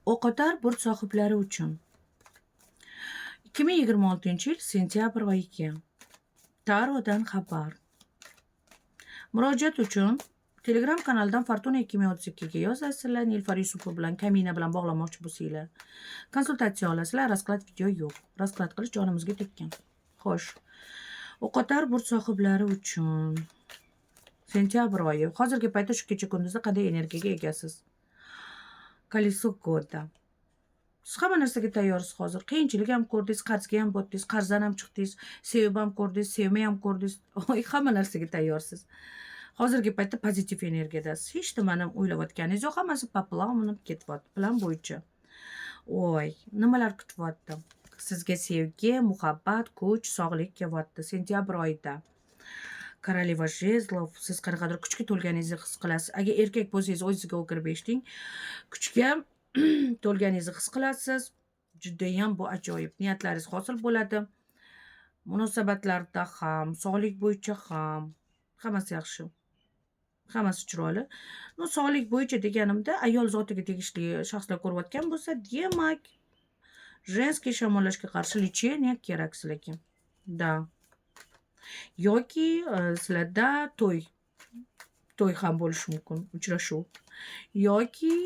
O'qotar burt sohiblari uchun 2026-yil sentyabr oyiga Tarodan xabar. Murojaat uchun Telegram kanalidan Fortuna 2032 ga yozasizlar. Nilufar Yusupova bilan kamina bilan bog'lamoqchi bo'lsanglar. Konsultatsiya olasizlar. Rasklad video yo'q. Rasklad qilish jonimizga tekkan. Xo'sh. O'qotar burt sohiblari uchun sentyabr oyi. Hozirgi paytda shu kecha kunduzda qanday energiyaga egasiz? Koliso goda. Siz hamma narsaga tayyorsiz hozir. Qiyinchilik ham ko'rdingiz, qarzga ham botdingiz, qarzdan ham chiqdingiz, sevib ham ko'rdingiz, sevmay ham ko'rdingiz. Hamma narsaga tayyorsiz. Hozirgi paytda pozitiv energiyadasiz. Hech nimani o'ylayotganingiz yo'q, hammasi poplamlanib ketyapti. Plan bo'yicha. Nimalar kutyapti? Sizga sevgi, muhabbat, kuch, sog'lik kelyapti sentyabr oyida. Koroleva jezlov, siz qanaqadir kuchga to'lganingizni his qilasiz. Agar erkak bo'lsangiz, o'zingizga o'kirib eshiting. Kuchga to'lganingizni his qilasiz. Judayam bu ajoyib. Niyatlaringiz hosil bo'ladi. Munosabatlarda ham, sog'lik bo'yicha ham hammasi yaxshi. Hammasi chiroyli. Sog'lik bo'yicha deganimda ayol zotiga tegishli shaxslar ko'rayotgan bo'lsa, demak, женский shamollashga qarshi lecheniya kerak sizlarga. Da. Yoki sizlarda to'y ham bo'lishi mumkin, uchrashuv. Yoki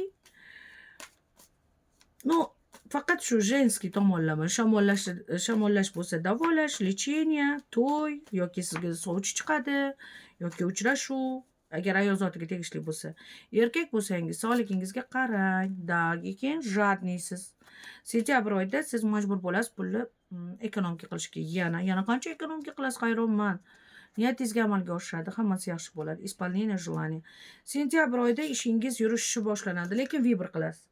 faqat shu женский tomonlama shamollash bo'lsa, davolash, lecheniya, to'y yoki sizga sovchi chiqadi yoki uchrashuv. Agar ayol zotiga tegishli bo'lsa, erkak bo'lsangiz sog'ligingizga qarang, keyin jadniysiz. Sentyabr oyida siz majbur bo'lasiz pulni ekonomika qilishga. Yana qancha ekonomika qilasiz, hayronman. Niyatingizga amalga oshadi, hammasi yaxshi bo'ladi. Исполнение желания. Sentyabr oyida ishingiz yurishi boshlanadi, lekin vibr qilasiz.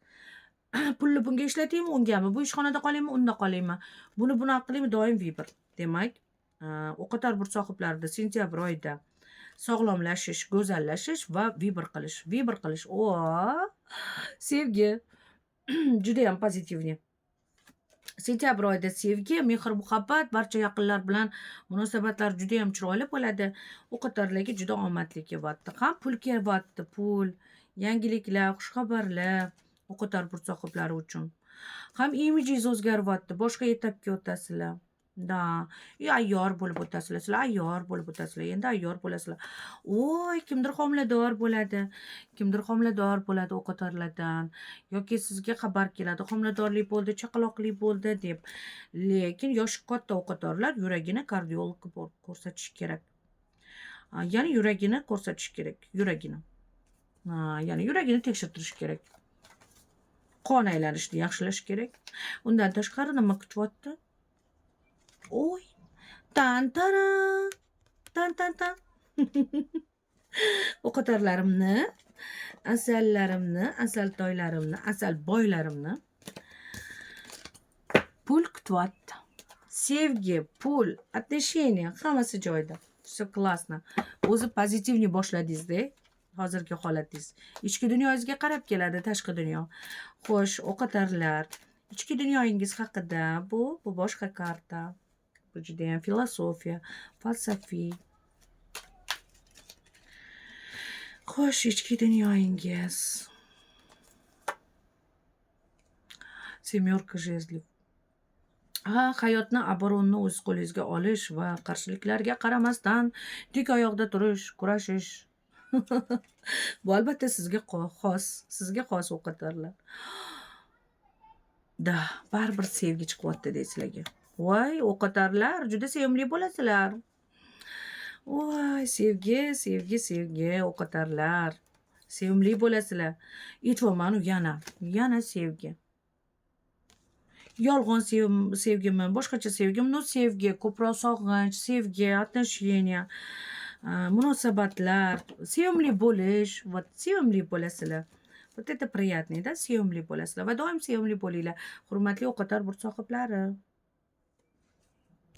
Pulni bunga ishlataymi, ungami? Bu ishxonada qolaymi, unda qolaymi? Buni qilaymi, doim vibr. Demak, o'qotar burt sohiblarida sentyabr oyida sog'lomlashish, go'zallashish va vibr qilish. Vibr qilish. Sevgi. Juda ham pozitivniy. Sentyabr oyida sevgi, mehr, muhabbat, barcha yaqinlar bilan munosabatlar juda ham chiroyli bo'ladi. O'qotarlarga juda omadli kelyapti. Ham pul kelyapti, pul, yangiliklar, xushxabarlar o'qotar burt sohiblari uchun. Ham imijingiz o'zgaryapti, boshqa etapga o'tasizlar. Ayyor bo'lib o'tasizlar. Sizlar ayyor bo'lib o'tasizlar. Endi ayyor bo'lasizlar. Kimdir homilador bo'ladi. Kimdir homilador bo'ladi o'qotarlardan. Yoki sizga xabar keladi, homiladorlik bo'ldi, chaqaloqlik bo'ldi deb. Lekin yoshi katta o'qotarlar yuragini kardiologga ko'rsatish kerak. Ya'ni yuragini ko'rsatish kerak. Ya'ni yuragini tekshirtirish kerak. Qon aylanishini yaxshilash kerak. Undan tashqari nima kutyapti? Tan-taran. Tan-tan-tan. O'qotarlarimni, asallarimni, asaltoylarimni, asal boylarimni pul kutyapti. Sevgi, pul, отношения hammasi joyida. Все классно. O'zi pozitivniy boshladingiz-da. Hozirgi holatingiz. Ichki dunyoyingizga qarab keladi tashqi dunyo. Xo'sh, o'qotarlar, ichki dunyoyingiz haqida bu boshqa karta. Bu juda ham filosofiya, falsafiy. Xo'sh, ichki dunyoyingiz. Semyorka jezlov. Hayotni оборонni o'z qo'lingizga olish va qarshiliklarga qaramasdan tik oyoqda turish, kurashish. Bu albatta sizga xos o'qotarlar. Baribir sevgi chiqyapti deysizlarga. O'qotarlar, juda sevimli bo'lasizlar. Sevgi, o'qotarlar. Sevimli bo'lasizlar. Aytvoman yana sevgi. Yolg'on sevgimi, boshqacha sevgimi? Sevgi, ko'proq sog'inch, sevgi, отношения, munosabatlar, sevimli bo'lish, sevimli bo'lasizlar. Вот это приятный, sevimli bo'lasizlar va doim sevimli bo'linglar. Hurmatli o'qotar burt sohiblari.